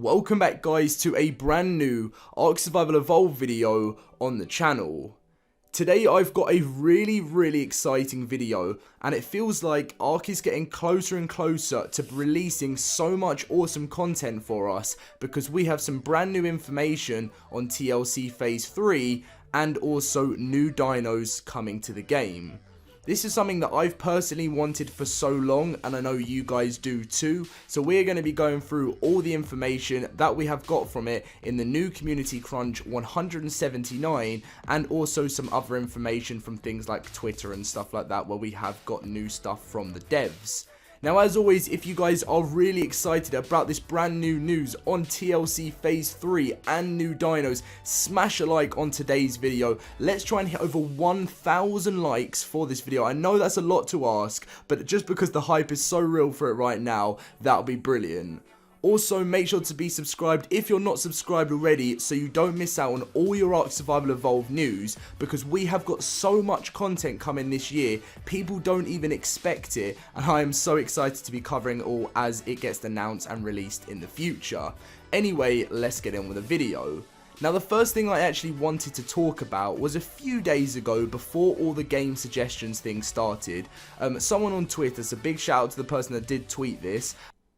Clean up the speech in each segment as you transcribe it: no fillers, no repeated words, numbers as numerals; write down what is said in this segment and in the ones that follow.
Welcome back guys to a brand new ARK Survival Evolved video on the channel. Today I've got a really exciting video, and it feels like ARK is getting closer and closer to releasing so much awesome content for us, because we have some brand new information on TLC Phase 3 and also new dinos coming to the game. This is something that I've personally wanted for so long, and I know you guys do too, so we're going to be going through all the information that we have got from it in the new Community Crunch 179, and also some other information from things like Twitter and stuff like that, where we have got new stuff from the devs. Now, as always, if you guys are really excited about this brand new news on TLC Phase 3 and new dinos, smash a like on today's video. Let's try and hit over 1,000 likes for this video. I know that's a lot to ask, but just because the hype is so real for it right now, that'll be brilliant. Also, make sure to be subscribed if you're not subscribed already, so you don't miss out on all your ARK Survival Evolved news, because we have got so much content coming this year, people don't even expect it, and I am so excited to be covering it all as it gets announced and released in the future. Anyway, let's get on with the video. Now, the first thing I actually wanted to talk about was a few days ago, before all the game suggestions thing started. Someone on Twitter, so big shout out to the person that did tweet this.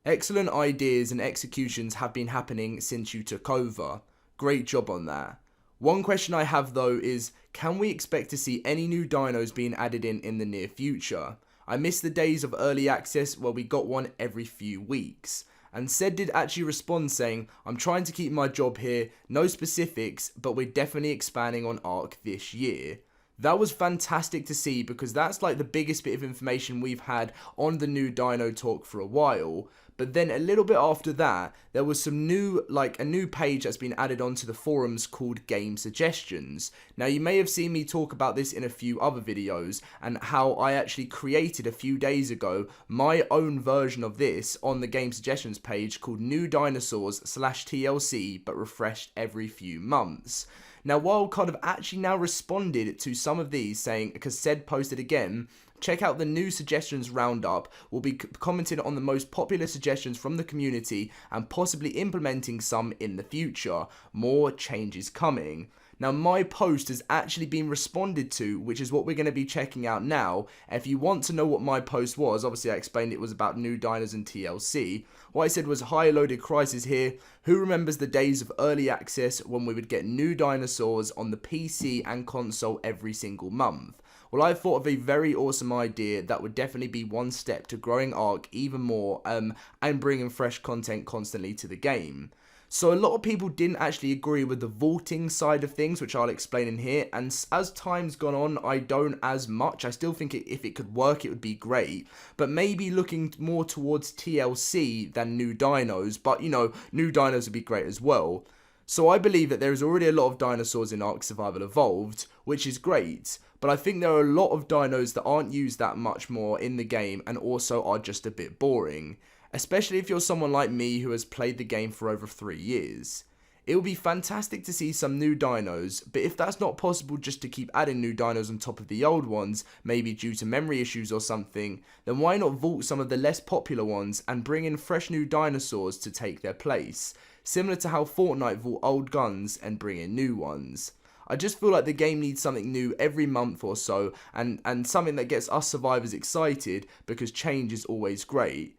Excellent ideas and executions have been happening since you took over. Great job on that. One question I have though is, can we expect to see any new dinos being added in the near future? I miss the days of early access where we got one every few weeks. And Said did actually respond saying, I'm trying to keep my job here, no specifics, but we're definitely expanding on ARK this year. That was fantastic to see, because that's like the biggest bit of information we've had on the new dino talk for a while. But then a little bit after that, there was some new, a new page that's been added onto the forums called Game Suggestions. Now, you may have seen me talk about this in a few other videos, and how I actually created a few days ago my own version of this on the Game Suggestions page called New Dinosaurs /TLC, but refreshed every few months. Now, Wildcard have actually now responded to some of these, saying, because Said posted again, check out the new suggestions roundup. We'll be commenting on the most popular suggestions from the community and possibly implementing some in the future. More changes coming. Now, my post has actually been responded to, which is what we're going to be checking out now. If you want to know what my post was, obviously I explained it was about new dinos and TLC. What I said was, hi, Loaded Crisis here. Who remembers the days of early access when we would get new dinosaurs on the PC and console every single month? Well, I thought of a very awesome idea that would definitely be one step to growing ARK even more and bringing fresh content constantly to the game. So a lot of people didn't actually agree with the vaulting side of things, which I'll explain in here, and as time's gone on, I don't as much. I still think if it could work, it would be great, but maybe looking more towards TLC than new dinos, but you know, new dinos would be great as well. So I believe that there is already a lot of dinosaurs in ARK Survival Evolved, which is great, but I think there are a lot of dinos that aren't used that much more in the game and also are just a bit boring. Especially if you're someone like me who has played the game for over 3 years. It would be fantastic to see some new dinos, but if that's not possible just to keep adding new dinos on top of the old ones, maybe due to memory issues or something, then why not vault some of the less popular ones and bring in fresh new dinosaurs to take their place, similar to how Fortnite vault old guns and bring in new ones. I just feel like the game needs something new every month or so, and something that gets us survivors excited, because change is always great.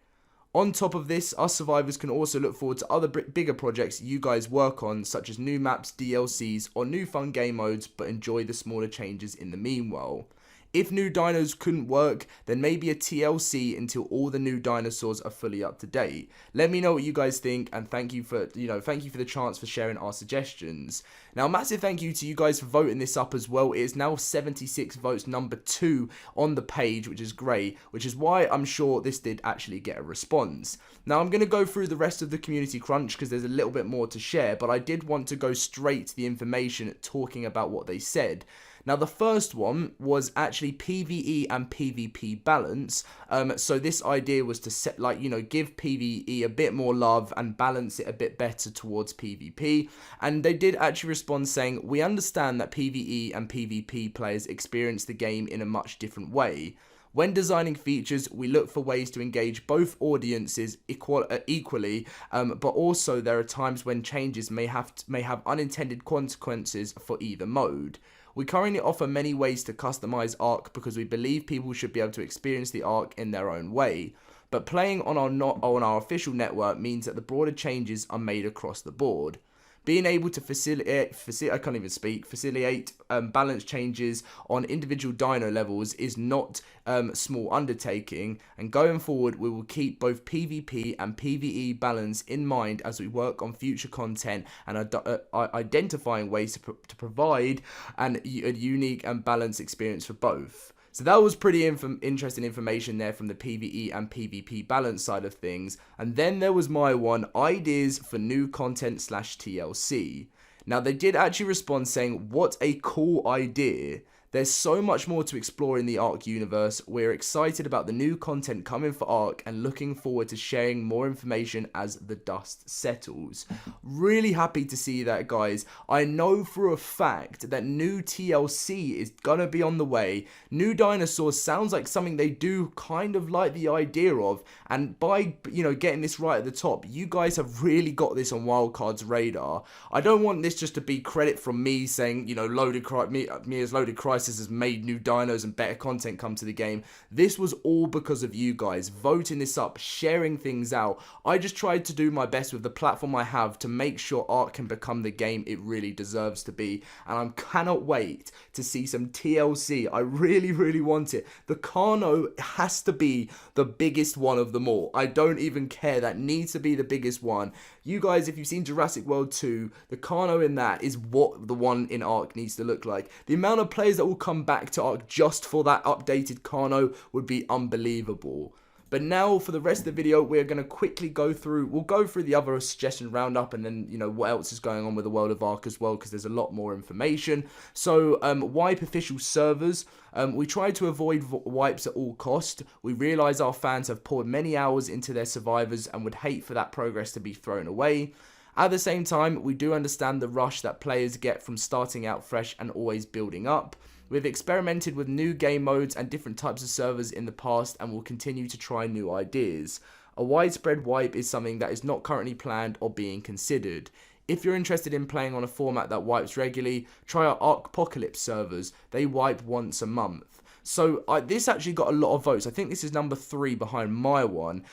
On top of this, us survivors can also look forward to other bigger projects you guys work on, such as new maps, DLCs, or new fun game modes, but enjoy the smaller changes in the meanwhile. If new dinos couldn't work, then maybe a TLC until all the new dinosaurs are fully up to date. Let me know what you guys think, and thank you for the chance for sharing our suggestions. Now, massive thank you to you guys for voting this up as well. It is now 76 votes, number 2 on the page, which is great, which is why I'm sure this did actually get a response. Now, I'm going to go through the rest of the community crunch because there's a little bit more to share, but I did want to go straight to the information talking about what they said. Now, the first one was actually Pve and Pvp Balance. So this idea was to set, give Pve a bit more love and balance it a bit better towards PvP. And they did actually respond saying, we understand that Pve and Pvp players experience the game in a much different way. When designing features, we look for ways to engage both audiences equally, but also there are times when changes may have unintended consequences for either mode. We currently offer many ways to customize ARK because we believe people should be able to experience the ARK in their own way. But playing on our official network means that the broader changes are made across the board. Being able to facilitate balance changes on individual dino levels is not small undertaking, and going forward we will keep both PvP and PvE balance in mind as we work on future content and identifying ways to provide a unique and balanced experience for both. So that was pretty interesting information there from the PvE and PvP balance side of things. And then there was my one, ideas for new content / TLC. Now they did actually respond saying, what a cool idea. There's so much more to explore in the ARK universe. We're excited about the new content coming for ARK and looking forward to sharing more information as the dust settles. Really happy to see that, guys. I know for a fact that new TLC is gonna be on the way. New dinosaurs sounds like something they do kind of like the idea of, and by getting this right at the top, you guys have really got this on Wildcard's radar. I don't want this just to be credit from me saying, me as Loaded Crisis has made new dinos and better content come to the game. This was all because of you guys voting this up, sharing things out. I just tried to do my best with the platform I have to make sure ARK can become the game it really deserves to be, and I cannot wait to see some TLC. I really want it. The Carno has to be the biggest one of them all. I don't even care. That needs to be the biggest one. You guys, if you've seen Jurassic World 2, the Carno in that is what the one in ARK needs to look like. The amount of players that will come back to ARK just for that updated Carno would be unbelievable. But now for the rest of the video, we're going to quickly we'll go through the other suggestion roundup, and then, what else is going on with the world of ARK as well, because there's a lot more information. So, wipe official servers. We try to avoid wipes at all cost. We realise our fans have poured many hours into their survivors and would hate for that progress to be thrown away. At the same time, we do understand the rush that players get from starting out fresh and always building up. We've experimented with new game modes and different types of servers in the past and will continue to try new ideas. A widespread wipe is something that is not currently planned or being considered. If you're interested in playing on a format that wipes regularly, try our ARK'Pocalypse servers. They wipe once a month. So this actually got a lot of votes. I think this is number 3 behind my one.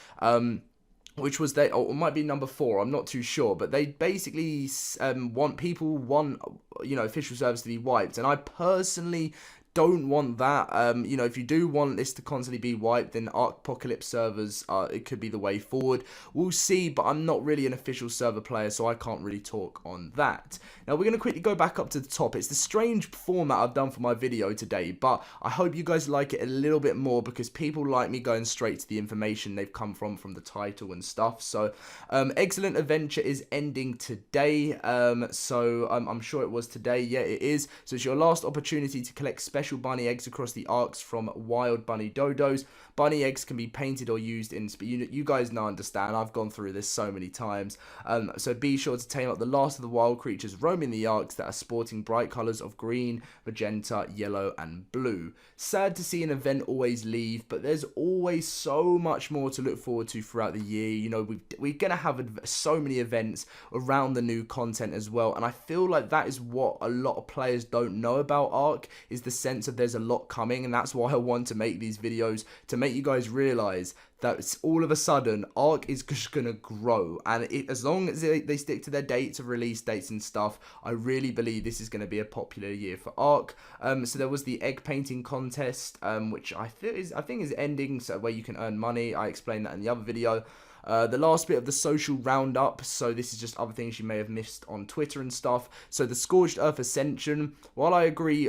Which was it might be number 4, I'm not too sure, but they basically want official servers to be wiped, and I personally don't want that. If you do want this to constantly be wiped, then ARK'Pocalypse servers, it could be the way forward. We'll see, but I'm not really an official server player, so I can't really talk on that. Now, we're going to quickly go back up to the top. It's the strange format I've done for my video today, but I hope you guys like it a little bit more, because people like me going straight to the information they've come from the title and stuff. So, Excellent Adventure is ending today. I'm sure it was today. Yeah, it is. So it's your last opportunity to collect special bunny eggs across the ARKs from wild bunny dodos. Bunny eggs can be painted or used in... You guys know, understand. I've gone through this so many times. So be sure to tame up the last of the wild creatures roaming the ARKs that are sporting bright colours of green, magenta, yellow and blue. Sad to see an event always leave, but there's always so much more to look forward to throughout the year. We're going to have so many events around the new content as well, and I feel like that is what a lot of players don't know about ARK, is the sense of there's a lot coming, and that's why I want to make these videos, to make you guys realise that it's all of a sudden ARK is just going to grow, and as long as they stick to their dates of release dates and stuff, I really believe this is going to be a popular year for ARK. So there was the egg painting contest, which I think is ending, so where you can earn money. I explained that in the other video. The last bit of the social roundup, so this is just other things you may have missed on Twitter and stuff. So the Scorched Earth Ascension, while I agree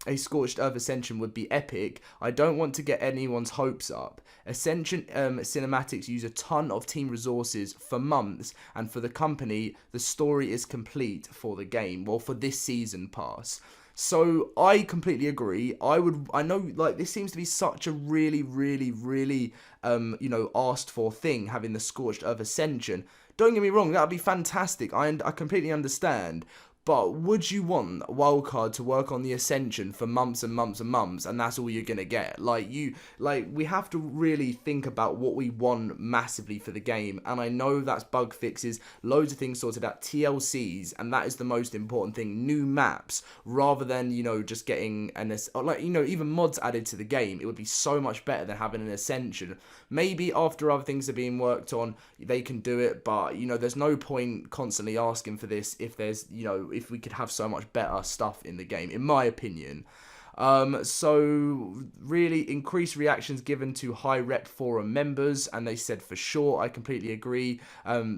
a Scorched Earth Ascension would be epic, I don't want to get anyone's hopes up. Ascension cinematics use a ton of team resources for months, and for the company, the story is complete for the game, well, for this season pass. So I completely agree. I know, like, this seems to be such a really asked for thing, having the Scorched Earth Ascension. Don't get me wrong, that would be fantastic. I completely understand. But would you want a wildcard to work on the Ascension for months and months and months, and that's all you're gonna get? We have to really think about what we want massively for the game, and I know that's bug fixes, loads of things sorted out, TLCs, and that is the most important thing, new maps, rather than, you know, just getting even mods added to the game. It would be so much better than having an Ascension. Maybe after other things are being worked on, they can do it, but, you know, there's no point constantly asking for this if there's, you know, if we could have so much better stuff in the game, in my opinion. So really increased reactions given to high rep forum members, and they said, for sure, I completely agree.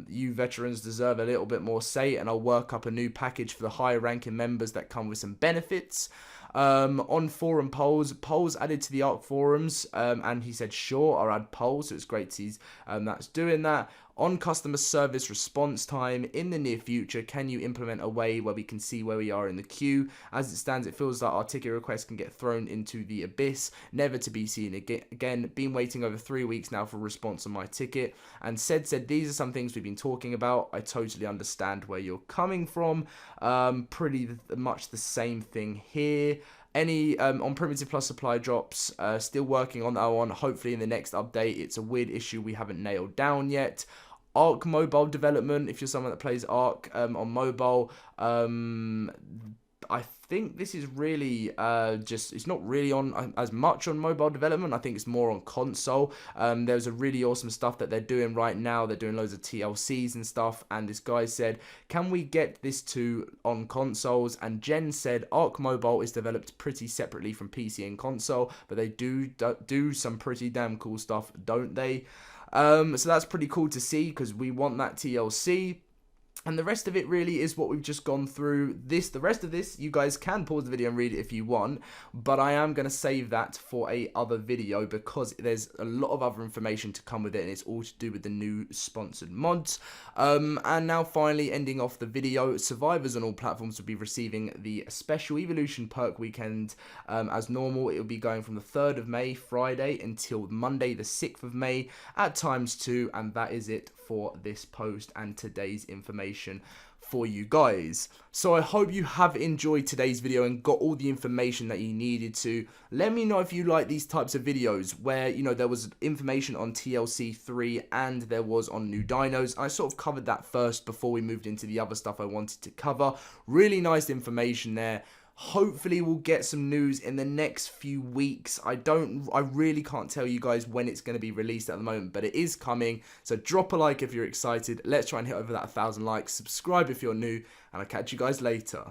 You veterans deserve a little bit more say, and I'll work up a new package for the higher ranking members that come with some benefits. On forum polls added to the ARK forums, and he said, sure, I'll add polls, so it's great to see that's doing that. On customer service response time, in the near future, can you implement a way where we can see where we are in the queue? As it stands, it feels like our ticket requests can get thrown into the abyss, never to be seen again. Been waiting over 3 weeks now for a response on my ticket, and said these are some things we've been talking about. I totally understand where you're coming from. Pretty much the same thing here. On Primitive Plus supply drops, still working on that one. Hopefully in the next update. It's a weird issue we haven't nailed down yet. ARK mobile development, if you're someone that plays ARK on mobile, I think this is really it's not really on as much on mobile development. I think it's more on console. There's a really awesome stuff that they're doing right now. They're doing loads of TLCs and stuff, and this guy said, can we get this on consoles? And Jen said, ARK mobile is developed pretty separately from PC and console, but they do some pretty damn cool stuff, don't they? So that's pretty cool to see, because we want that TLC. And the rest of it really is what we've just gone through. The rest of this, you guys can pause the video and read it if you want, but I am going to save that for a other video, because there's a lot of other information to come with it, and it's all to do with the new sponsored mods. And now finally, ending off the video, survivors on all platforms will be receiving the special evolution perk weekend as normal. It will be going from the 3rd of May, Friday, until Monday the 6th of May at ×2, and that is it for this post and today's information for you guys. So I hope you have enjoyed today's video and got all the information that you needed to. Let me know if you like these types of videos where, you know, there was information on TLC 3 and there was on new dinos. I sort of covered that first before we moved into the other stuff I wanted to cover. Really nice information there. Hopefully we'll get some news in the next few weeks. I really can't tell you guys when it's going to be released at the moment, but it is coming. So drop a like if you're excited. Let's try and hit over that 1,000 likes. Subscribe if you're new, and I'll catch you guys later.